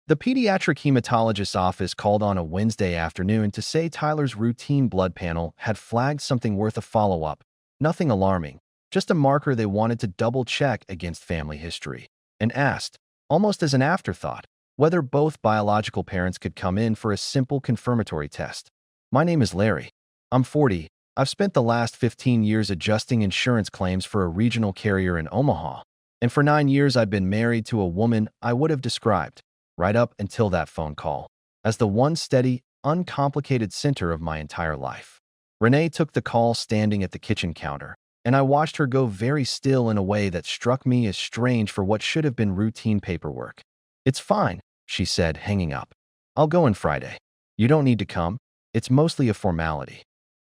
The pediatric hematologist's office called on a Wednesday afternoon to say Tyler's routine blood panel had flagged something worth a follow-up. Nothing alarming, just a marker they wanted to double-check against family history, and asked, almost as an afterthought, whether both biological parents could come in for a simple confirmatory test. My name is Larry. I'm 40. I've spent the last 15 years adjusting insurance claims for a regional carrier in Omaha, and for 9 years I've been married to a woman I would have described, right up until that phone call, as the one steady, uncomplicated center of my entire life. Renee took the call standing at the kitchen counter, and I watched her go very still in a way that struck me as strange for what should have been routine paperwork. "It's fine," she said, hanging up. "I'll go in Friday. You don't need to come. It's mostly a formality."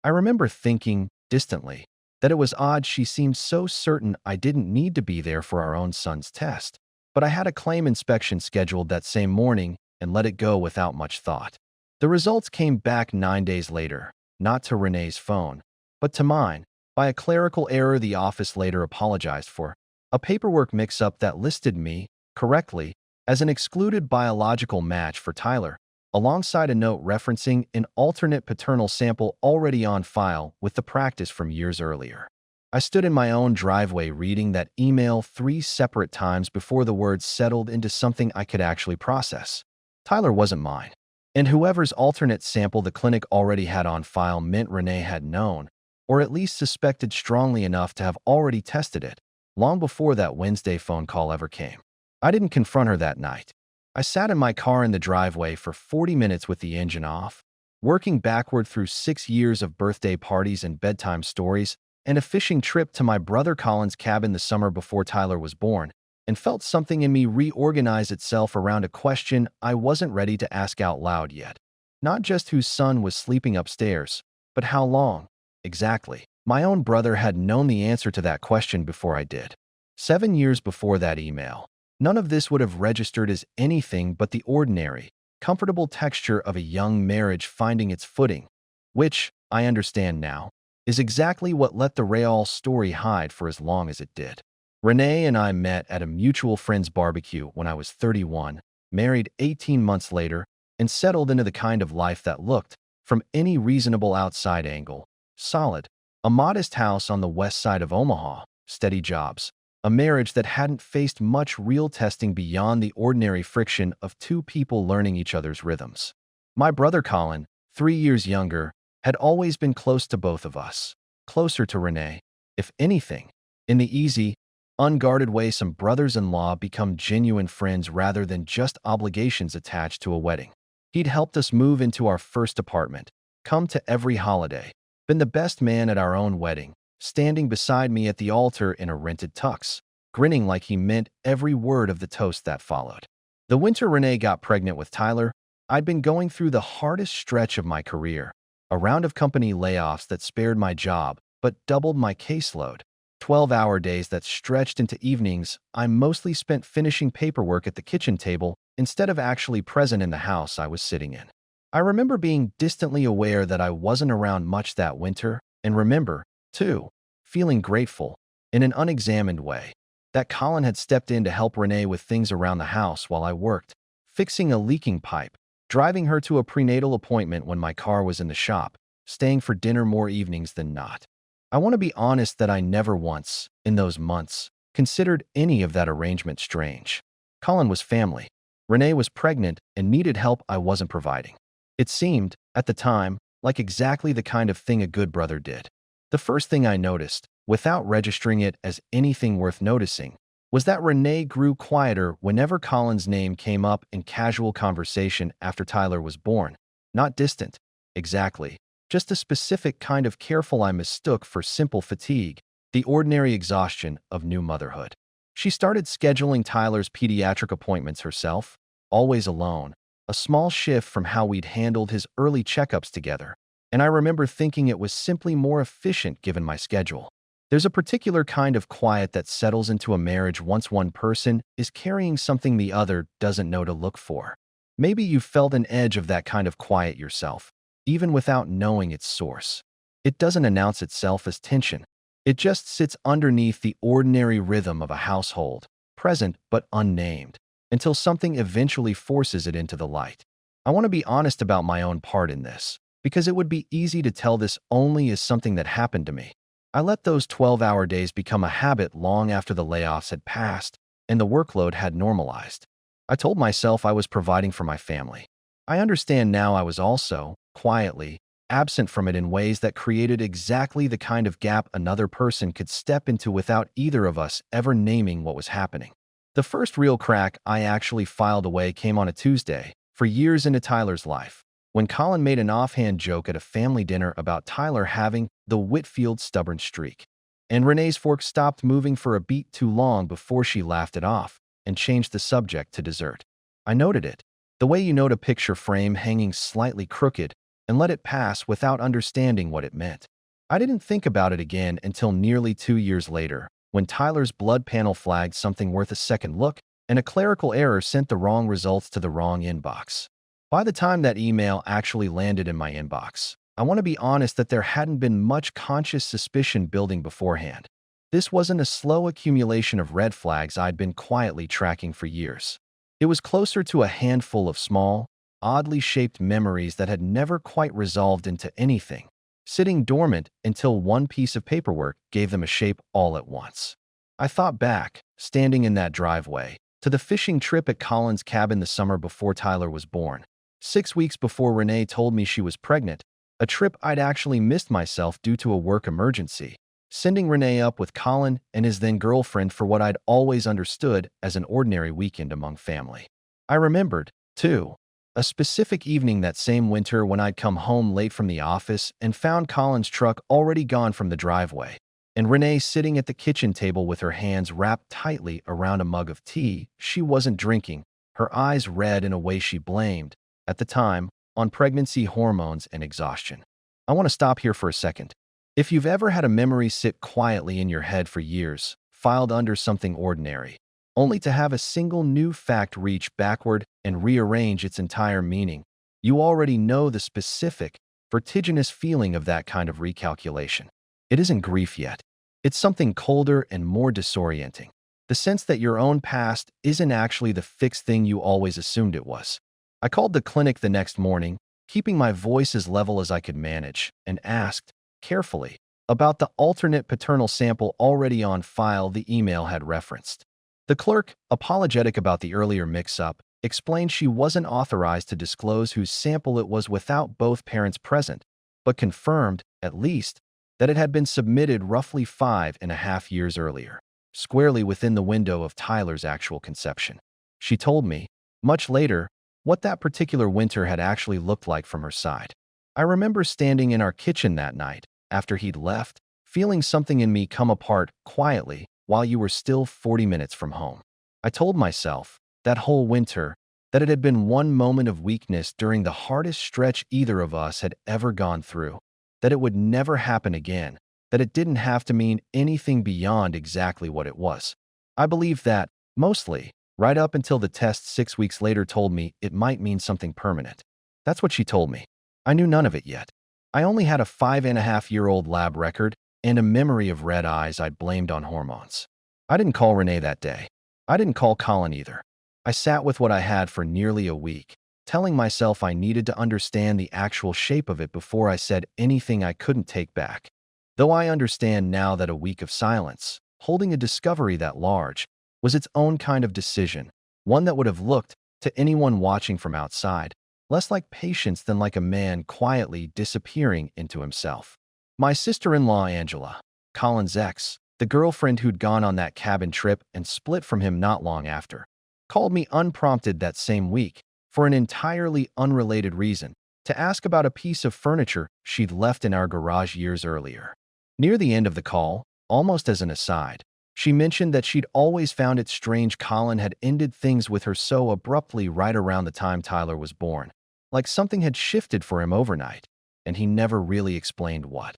I remember thinking, distantly, that it was odd she seemed so certain I didn't need to be there for our own son's test. But I had a claim inspection scheduled that same morning and let it go without much thought. The results came back 9 days later, not to Renee's phone, but to mine, by a clerical error the office later apologized for, a paperwork mix-up that listed me, correctly, as an excluded biological match for Tyler, alongside a note referencing an alternate paternal sample already on file with the practice from years earlier. I stood in my own driveway reading that email 3 separate times before the words settled into something I could actually process. Tyler wasn't mine, and whoever's alternate sample the clinic already had on file meant Renee had known, or at least suspected strongly enough to have already tested it, long before that Wednesday phone call ever came. I didn't confront her that night. I sat in my car in the driveway for 40 minutes with the engine off, working backward through 6 years of birthday parties and bedtime stories, and a fishing trip to my brother Colin's cabin the summer before Tyler was born, and felt something in me reorganize itself around a question I wasn't ready to ask out loud yet. Not just whose son was sleeping upstairs, but how long, exactly. My own brother had known the answer to that question before I did. 7 years before that email. None of this would have registered as anything but the ordinary, comfortable texture of a young marriage finding its footing, which, I understand now, is exactly what let the Real story hide for as long as it did. Renee and I met at a mutual friend's barbecue when I was 31, married 18 months later, and settled into the kind of life that looked, from any reasonable outside angle, solid. A modest house on the west side of Omaha, steady jobs, a marriage that hadn't faced much real testing beyond the ordinary friction of two people learning each other's rhythms. My brother Colin, 3 years younger, had always been close to both of us, closer to Renee, if anything. In the easy, unguarded way some brothers-in-law become genuine friends rather than just obligations attached to a wedding. He'd helped us move into our first apartment, come to every holiday, been the best man at our own wedding, standing beside me at the altar in a rented tux, grinning like he meant every word of the toast that followed. The winter Renee got pregnant with Tyler, I'd been going through the hardest stretch of my career, a round of company layoffs that spared my job but doubled my caseload, 12-hour days that stretched into evenings I mostly spent finishing paperwork at the kitchen table instead of actually present in the house I was sitting in. I remember being distantly aware that I wasn't around much that winter, and remember, too, feeling grateful, in an unexamined way, that Colin had stepped in to help Renee with things around the house while I worked, fixing a leaking pipe, driving her to a prenatal appointment when my car was in the shop, staying for dinner more evenings than not. I want to be honest that I never once, in those months, considered any of that arrangement strange. Colin was family. Renee was pregnant and needed help I wasn't providing. It seemed, at the time, like exactly the kind of thing a good brother did. The first thing I noticed, without registering it as anything worth noticing, was that Renee grew quieter whenever Colin's name came up in casual conversation after Tyler was born. Not distant, exactly, just a specific kind of careful I mistook for simple fatigue, the ordinary exhaustion of new motherhood. She started scheduling Tyler's pediatric appointments herself, always alone, a small shift from how we'd handled his early checkups together, and I remember thinking it was simply more efficient given my schedule. There's a particular kind of quiet that settles into a marriage once one person is carrying something the other doesn't know to look for. Maybe you've felt an edge of that kind of quiet yourself, even without knowing its source. It doesn't announce itself as tension. It just sits underneath the ordinary rhythm of a household, present but unnamed, until something eventually forces it into the light. I want to be honest about my own part in this, because it would be easy to tell this only as something that happened to me. I let those 12-hour days become a habit long after the layoffs had passed and the workload had normalized. I told myself I was providing for my family. I understand now I was also, quietly, absent from it in ways that created exactly the kind of gap another person could step into without either of us ever naming what was happening. The first real crack I actually filed away came on a Tuesday, for years into Tyler's life, when Colin made an offhand joke at a family dinner about Tyler having the Whitfield stubborn streak. And Renee's fork stopped moving for a beat too long before she laughed it off and changed the subject to dessert. I noted it, the way you note a picture frame hanging slightly crooked, and let it pass without understanding what it meant. I didn't think about it again until nearly 2 years later, when Tyler's blood panel flagged something worth a second look, and a clerical error sent the wrong results to the wrong inbox. By the time that email actually landed in my inbox, I want to be honest that there hadn't been much conscious suspicion building beforehand. This wasn't a slow accumulation of red flags I'd been quietly tracking for years. It was closer to a handful of small, oddly shaped memories that had never quite resolved into anything, sitting dormant until one piece of paperwork gave them a shape all at once. I thought back, standing in that driveway, to the fishing trip at Colin's cabin the summer before Tyler was born. 6 weeks before Renee told me she was pregnant, a trip I'd actually missed myself due to a work emergency, sending Renee up with Colin and his then-girlfriend for what I'd always understood as an ordinary weekend among family. I remembered, too, a specific evening that same winter when I'd come home late from the office and found Colin's truck already gone from the driveway, and Renee sitting at the kitchen table with her hands wrapped tightly around a mug of tea she wasn't drinking, her eyes red in a way she blamed, at the time, on pregnancy hormones and exhaustion. I want to stop here for a second. If you've ever had a memory sit quietly in your head for years, filed under something ordinary, only to have a single new fact reach backward and rearrange its entire meaning, you already know the specific, vertiginous feeling of that kind of recalculation. It isn't grief yet. It's something colder and more disorienting. The sense that your own past isn't actually the fixed thing you always assumed it was. I called the clinic the next morning, keeping my voice as level as I could manage, and asked, carefully, about the alternate paternal sample already on file the email had referenced. The clerk, apologetic about the earlier mix-up, explained she wasn't authorized to disclose whose sample it was without both parents present, but confirmed, at least, that it had been submitted roughly 5.5 years earlier, squarely within the window of Tyler's actual conception. She told me, much later, what that particular winter had actually looked like from her side. I remember standing in our kitchen that night, after he'd left, feeling something in me come apart quietly while you were still 40 minutes from home. I told myself, that whole winter, that it had been one moment of weakness during the hardest stretch either of us had ever gone through, that it would never happen again, that it didn't have to mean anything beyond exactly what it was. I believed that, mostly, right up until the test 6 weeks later told me it might mean something permanent. That's what she told me. I knew none of it yet. I only had a 5.5-year-old lab record and a memory of red eyes I'd blamed on hormones. I didn't call Renee that day. I didn't call Colin either. I sat with what I had for nearly a week, telling myself I needed to understand the actual shape of it before I said anything I couldn't take back. Though I understand now that a week of silence, holding a discovery that large, was its own kind of decision, one that would have looked, to anyone watching from outside, less like patience than like a man quietly disappearing into himself. My sister-in-law Angela, Colin's ex, the girlfriend who'd gone on that cabin trip and split from him not long after, called me unprompted that same week, for an entirely unrelated reason, to ask about a piece of furniture she'd left in our garage years earlier. Near the end of the call, almost as an aside, she mentioned that she'd always found it strange Colin had ended things with her so abruptly right around the time Tyler was born, like something had shifted for him overnight, and he never really explained what.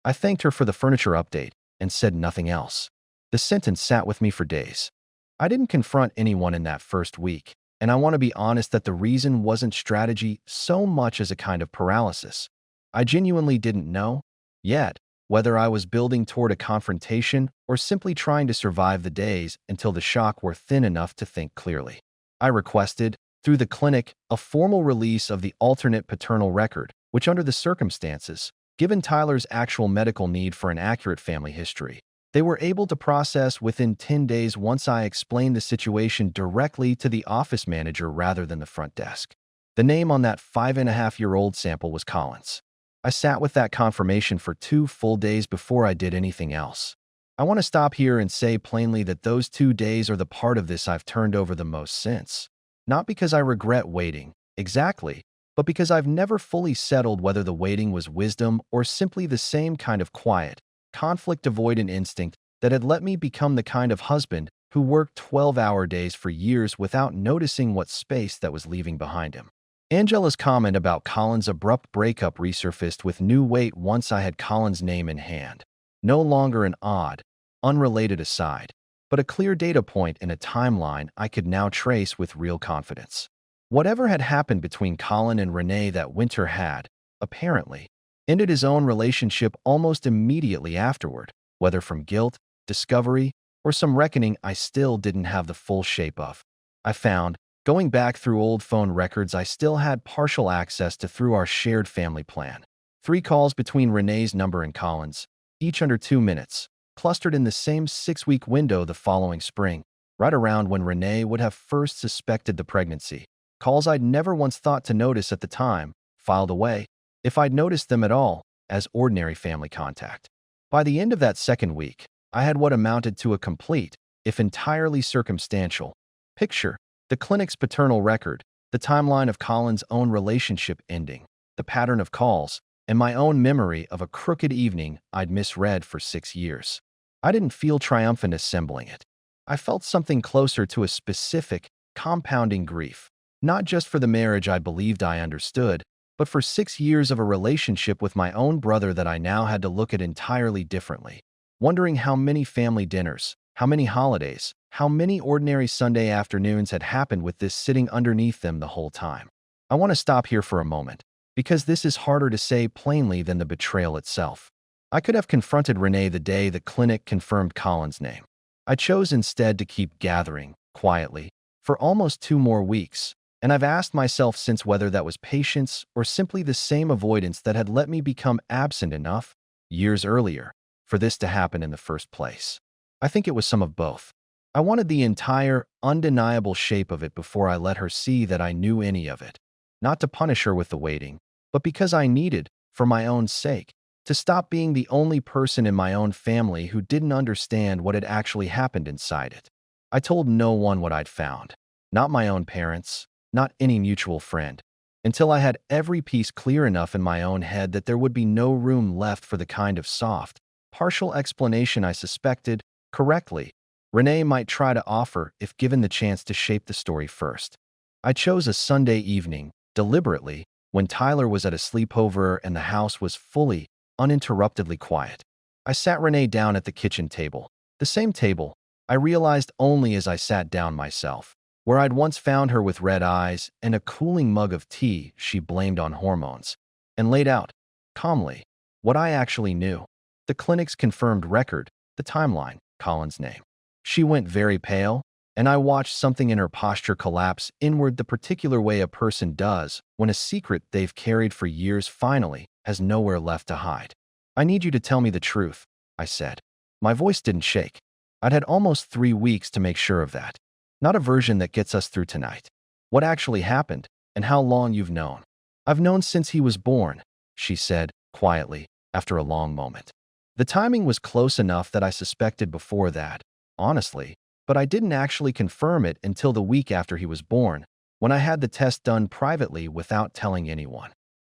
I thanked her for the furniture update and said nothing else. The sentence sat with me for days. I didn't confront anyone in that first week, and I want to be honest that the reason wasn't strategy so much as a kind of paralysis. I genuinely didn't know, yet, whether I was building toward a confrontation or simply trying to survive the days until the shock were thin enough to think clearly. I requested, through the clinic, a formal release of the alternate paternal record, which under the circumstances, given Tyler's actual medical need for an accurate family history, they were able to process within 10 days once I explained the situation directly to the office manager rather than the front desk. The name on that 5.5-year-old sample was Colin's. I sat with that confirmation for 2 full days before I did anything else. I want to stop here and say plainly that those 2 days are the part of this I've turned over the most since. Not because I regret waiting, exactly, but because I've never fully settled whether the waiting was wisdom or simply the same kind of quiet, conflict-avoidant instinct that had let me become the kind of husband who worked 12-hour days for years without noticing what space that was leaving behind him. Angela's comment about Colin's abrupt breakup resurfaced with new weight once I had Colin's name in hand. No longer an odd, unrelated aside, but a clear data point in a timeline I could now trace with real confidence. Whatever had happened between Colin and Renee that winter had, apparently, ended his own relationship almost immediately afterward, whether from guilt, discovery, or some reckoning I still didn't have the full shape of. I found, going back through old phone records I still had partial access to through our shared family plan. 3 calls between Renee's number and Colin's, each under 2 minutes, clustered in the same 6-week window the following spring, right around when Renee would have first suspected the pregnancy. Calls I'd never once thought to notice at the time, filed away, if I'd noticed them at all, as ordinary family contact. By the end of that 2nd week, I had what amounted to a complete, if entirely circumstantial, picture: the clinic's paternal record, the timeline of Colin's own relationship ending, the pattern of calls, and my own memory of a crooked evening I'd misread for 6 years. I didn't feel triumphant assembling it. I felt something closer to a specific, compounding grief, not just for the marriage I believed I understood, but for 6 years of a relationship with my own brother that I now had to look at entirely differently, wondering how many family dinners, how many holidays, how many ordinary Sunday afternoons had happened with this sitting underneath them the whole time. I want to stop here for a moment, because this is harder to say plainly than the betrayal itself. I could have confronted Renee the day the clinic confirmed Colin's name. I chose instead to keep gathering, quietly, for almost 2 more weeks, and I've asked myself since whether that was patience or simply the same avoidance that had let me become absent enough, years earlier, for this to happen in the first place. I think it was some of both. I wanted the entire, undeniable shape of it before I let her see that I knew any of it. Not to punish her with the waiting, but because I needed, for my own sake, to stop being the only person in my own family who didn't understand what had actually happened inside it. I told no one what I'd found. Not my own parents, not any mutual friend, until I had every piece clear enough in my own head that there would be no room left for the kind of soft, partial explanation I suspected, correctly, Renee might try to offer if given the chance to shape the story first. I chose a Sunday evening, deliberately, when Tyler was at a sleepover and the house was fully, uninterruptedly quiet. I sat Renee down at the kitchen table, the same table, I realized only as I sat down myself, where I'd once found her with red eyes and a cooling mug of tea she blamed on hormones, and laid out, calmly, what I actually knew. The clinic's confirmed record, the timeline, Colin's name. She went very pale, and I watched something in her posture collapse inward the particular way a person does when a secret they've carried for years finally has nowhere left to hide. I need you to tell me the truth, I said. My voice didn't shake. I'd had almost 3 weeks to make sure of that. Not a version that gets us through tonight. What actually happened, and how long you've known. I've known since he was born, she said, quietly, after a long moment. The timing was close enough that I suspected before that, honestly, but I didn't actually confirm it until the week after he was born, when I had the test done privately without telling anyone.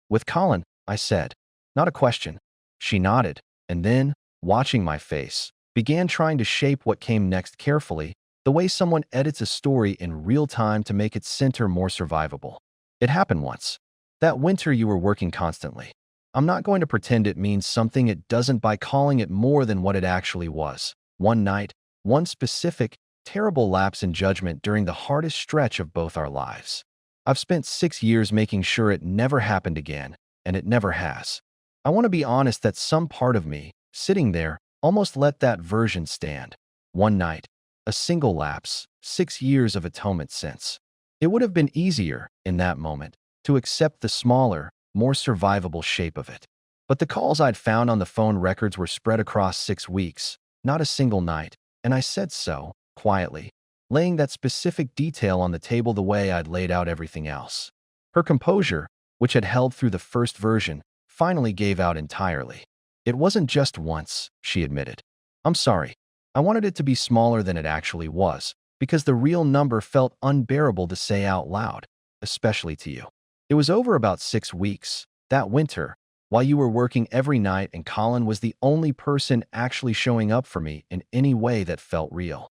With Colin, I said. Not a question. She nodded, and then, watching my face, began trying to shape what came next carefully, the way someone edits a story in real time to make its center more survivable. It happened once. That winter you were working constantly. I'm not going to pretend it means something it doesn't by calling it more than what it actually was. One night, one specific, terrible lapse in judgment during the hardest stretch of both our lives. I've spent 6 years making sure it never happened again, and it never has. I want to be honest that some part of me, sitting there, almost let that version stand. One night, a single lapse, 6 years of atonement since. It would have been easier, in that moment, to accept the smaller, more survivable shape of it. But the calls I'd found on the phone records were spread across 6 weeks, not a single night, and I said so, quietly, laying that specific detail on the table the way I'd laid out everything else. Her composure, which had held through the first version, finally gave out entirely. It wasn't just once, she admitted. I'm sorry. I wanted it to be smaller than it actually was, because the real number felt unbearable to say out loud, especially to you. It was over about 6 weeks, that winter, while you were working every night and Colin was the only person actually showing up for me in any way that felt real.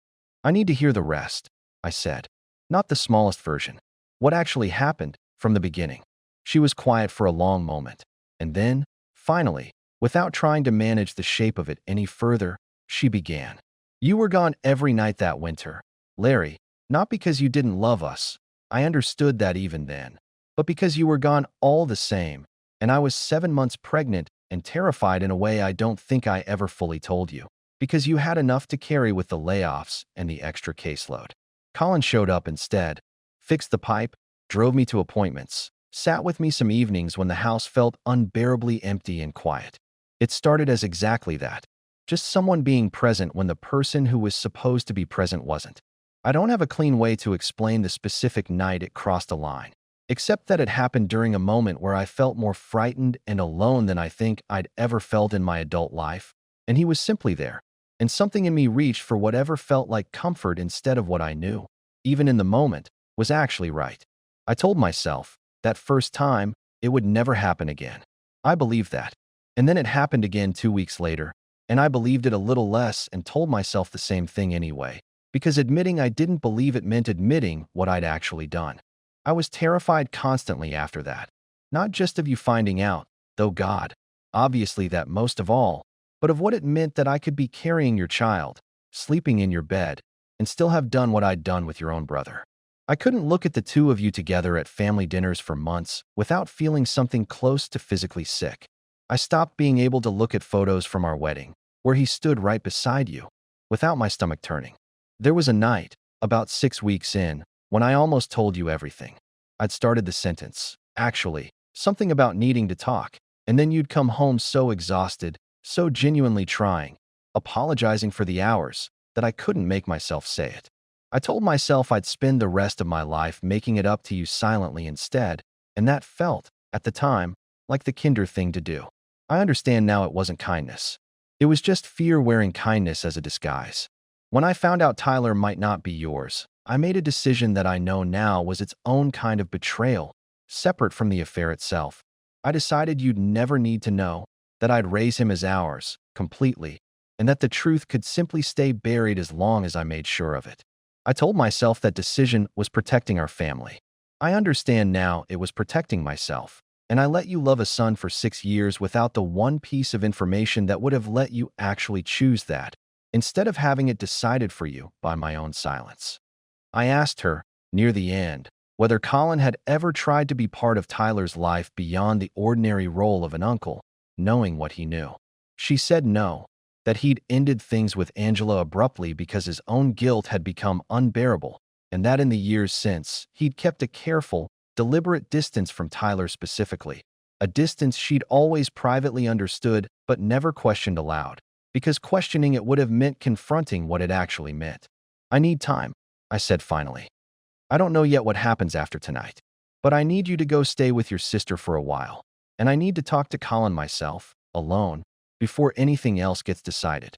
I need to hear the rest, I said. Not the smallest version. What actually happened from the beginning. She was quiet for a long moment. And then, finally, without trying to manage the shape of it any further, she began. You were gone every night that winter, Larry, not because you didn't love us. I understood that even then. But because you were gone all the same, and I was 7 months pregnant and terrified in a way I don't think I ever fully told you. Because you had enough to carry with the layoffs and the extra caseload. Colin showed up instead, fixed the pipe, drove me to appointments, sat with me some evenings when the house felt unbearably empty and quiet. It started as exactly that, just someone being present when the person who was supposed to be present wasn't. I don't have a clean way to explain the specific night it crossed a line, except that it happened during a moment where I felt more frightened and alone than I think I'd ever felt in my adult life, and he was simply there. And something in me reached for whatever felt like comfort instead of what I knew, even in the moment, was actually right. I told myself, that first time, it would never happen again. I believed that. And then it happened again 2 weeks later, and I believed it a little less and told myself the same thing anyway, because admitting I didn't believe it meant admitting what I'd actually done. I was terrified constantly after that. Not just of you finding out, though God, obviously that most of all, but of what it meant that I could be carrying your child, sleeping in your bed, and still have done what I'd done with your own brother. I couldn't look at the two of you together at family dinners for months without feeling something close to physically sick. I stopped being able to look at photos from our wedding, where he stood right beside you, without my stomach turning. There was a night, about 6 weeks in, when I almost told you everything. I'd started the sentence, actually, something about needing to talk, and then you'd come home so exhausted, so genuinely trying, apologizing for the hours, that I couldn't make myself say it. I told myself I'd spend the rest of my life making it up to you silently instead, and that felt, at the time, like the kinder thing to do. I understand now it wasn't kindness. It was just fear wearing kindness as a disguise. When I found out Tyler might not be yours, I made a decision that I know now was its own kind of betrayal, separate from the affair itself. I decided you'd never need to know, that I'd raise him as ours, completely, and that the truth could simply stay buried as long as I made sure of it. I told myself that decision was protecting our family. I understand now it was protecting myself, and I let you love a son for 6 years without the one piece of information that would have let you actually choose that, instead of having it decided for you by my own silence. I asked her, near the end, whether Colin had ever tried to be part of Tyler's life beyond the ordinary role of an uncle, knowing what he knew. She said no, that he'd ended things with Angela abruptly because his own guilt had become unbearable, and that in the years since, he'd kept a careful, deliberate distance from Tyler specifically, a distance she'd always privately understood but never questioned aloud, because questioning it would have meant confronting what it actually meant. I need time, I said finally. I don't know yet what happens after tonight, but I need you to go stay with your sister for a while. And I need to talk to Colin myself, alone, before anything else gets decided.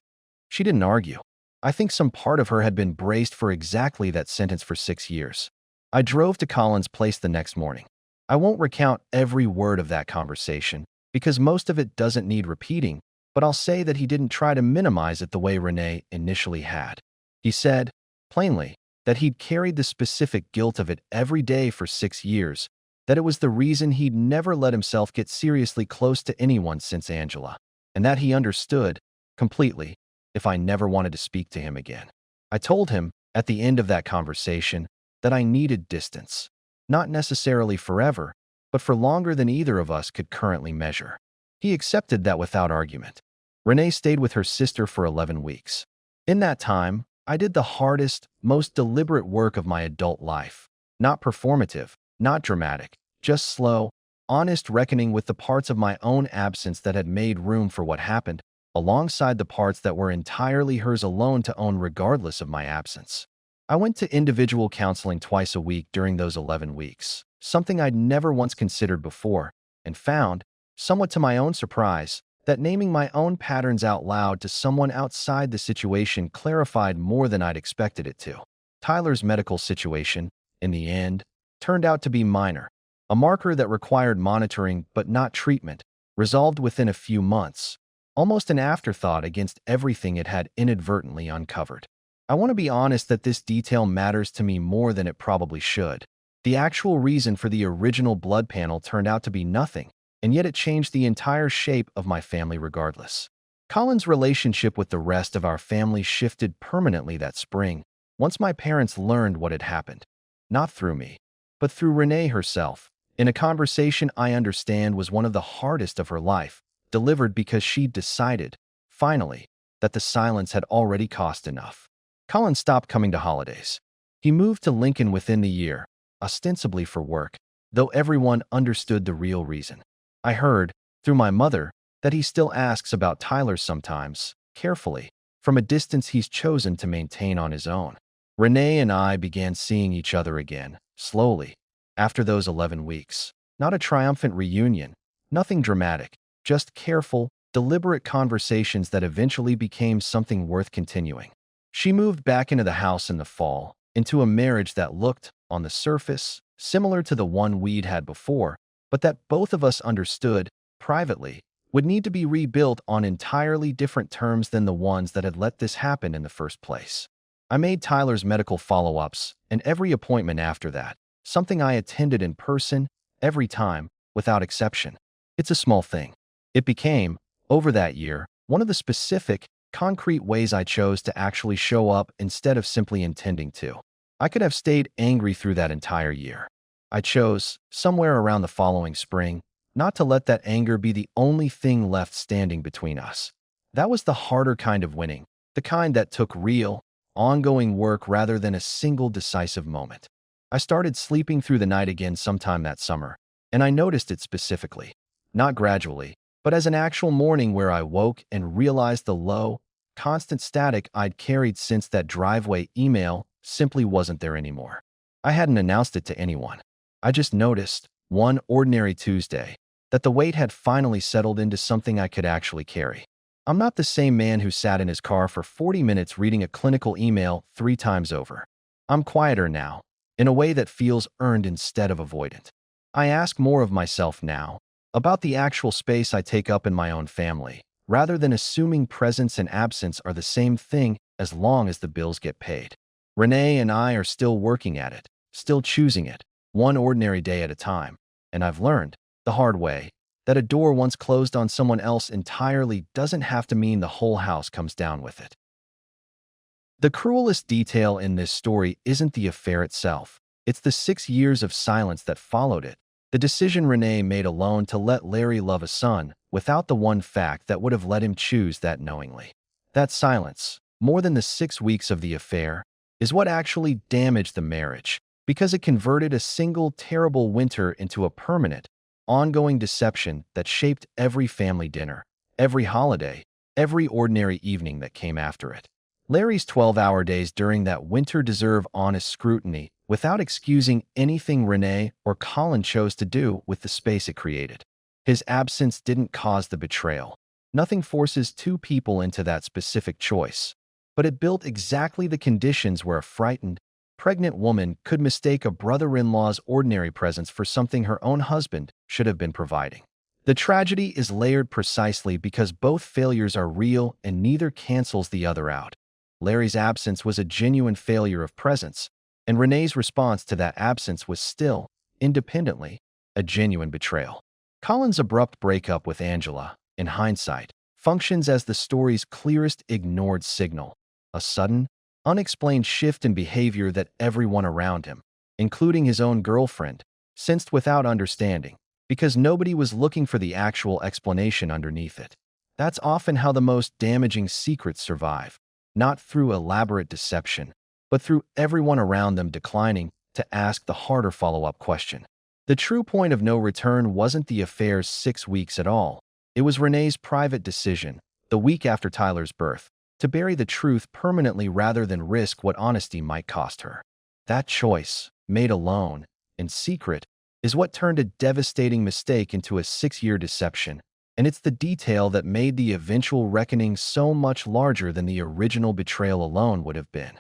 She didn't argue. I think some part of her had been braced for exactly that sentence for 6 years. I drove to Colin's place the next morning. I won't recount every word of that conversation, because most of it doesn't need repeating, but I'll say that he didn't try to minimize it the way Renee initially had. He said, plainly, that he'd carried the specific guilt of it every day for 6 years, that it was the reason he'd never let himself get seriously close to anyone since Angela, and that he understood, completely, if I never wanted to speak to him again. I told him, at the end of that conversation, that I needed distance, not necessarily forever, but for longer than either of us could currently measure. He accepted that without argument. Renee stayed with her sister for 11 weeks. In that time, I did the hardest, most deliberate work of my adult life, Not performative, not dramatic, just slow, honest reckoning with the parts of my own absence that had made room for what happened, alongside the parts that were entirely hers alone to own regardless of my absence. I went to individual counseling twice a week during those 11 weeks, something I'd never once considered before, and found, somewhat to my own surprise, that naming my own patterns out loud to someone outside the situation clarified more than I'd expected it to. Tyler's medical situation, in the end, turned out to be minor, a marker that required monitoring but not treatment, resolved within a few months, almost an afterthought against everything it had inadvertently uncovered. I want to be honest that this detail matters to me more than it probably should. The actual reason for the original blood panel turned out to be nothing, and yet it changed the entire shape of my family regardless. Colin's relationship with the rest of our family shifted permanently that spring, once my parents learned what had happened. Not through me, but through Renee herself, in a conversation I understand was one of the hardest of her life, delivered because she decided, finally, that the silence had already cost enough. Colin stopped coming to holidays. He moved to Lincoln within the year, ostensibly for work, though everyone understood the real reason. I heard, through my mother, that he still asks about Tyler sometimes, carefully, from a distance he's chosen to maintain on his own. Renee and I began seeing each other again, slowly, after those 11 weeks. Not a triumphant reunion, nothing dramatic, just careful, deliberate conversations that eventually became something worth continuing. She moved back into the house in the fall, into a marriage that looked, on the surface, similar to the one we'd had before, but that both of us understood, privately, would need to be rebuilt on entirely different terms than the ones that had let this happen in the first place. I made Tyler's medical follow-ups, and every appointment after that, something I attended in person, every time, without exception. It's a small thing. It became, over that year, one of the specific, concrete ways I chose to actually show up instead of simply intending to. I could have stayed angry through that entire year. I chose, somewhere around the following spring, not to let that anger be the only thing left standing between us. That was the harder kind of winning, the kind that took real, ongoing work rather than a single decisive moment. I started sleeping through the night again sometime that summer, and I noticed it specifically, not gradually, but as an actual morning where I woke and realized the low, constant static I'd carried since that driveway email simply wasn't there anymore. I hadn't announced it to anyone. I just noticed, one ordinary Tuesday, that the weight had finally settled into something I could actually carry. I'm not the same man who sat in his car for 40 minutes reading a clinical email 3 times over. I'm quieter now, in a way that feels earned instead of avoidant. I ask more of myself now, about the actual space I take up in my own family, rather than assuming presence and absence are the same thing as long as the bills get paid. Renee and I are still working at it, still choosing it, one ordinary day at a time, and I've learned, the hard way, that a door once closed on someone else entirely doesn't have to mean the whole house comes down with it. The cruelest detail in this story isn't the affair itself. It's the 6 years of silence that followed it. The decision Renee made alone to let Larry love a son, without the one fact that would have let him choose that knowingly. That silence, more than the 6 weeks of the affair, is what actually damaged the marriage, because it converted a single terrible winter into a permanent, ongoing deception that shaped every family dinner, every holiday, every ordinary evening that came after it. Larry's 12-hour days during that winter deserve honest scrutiny, without excusing anything Renee or Colin chose to do with the space it created. His absence didn't cause the betrayal. Nothing forces two people into that specific choice, but it built exactly the conditions where a frightened, pregnant woman could mistake a brother-in-law's ordinary presence for something her own husband should have been providing. The tragedy is layered precisely because both failures are real and neither cancels the other out. Larry's absence was a genuine failure of presence, and Renee's response to that absence was still, independently, a genuine betrayal. Colin's abrupt breakup with Angela, in hindsight, functions as the story's clearest ignored signal, a sudden, unexplained shift in behavior that everyone around him, including his own girlfriend, sensed without understanding, because nobody was looking for the actual explanation underneath it. That's often how the most damaging secrets survive, not through elaborate deception, but through everyone around them declining to ask the harder follow-up question. The true point of no return wasn't the affair's 6 weeks at all. It was Renee's private decision, the week after Tyler's birth, to bury the truth permanently rather than risk what honesty might cost her. That choice, made alone, in secret, is what turned a devastating mistake into a 6-year deception, and it's the detail that made the eventual reckoning so much larger than the original betrayal alone would have been.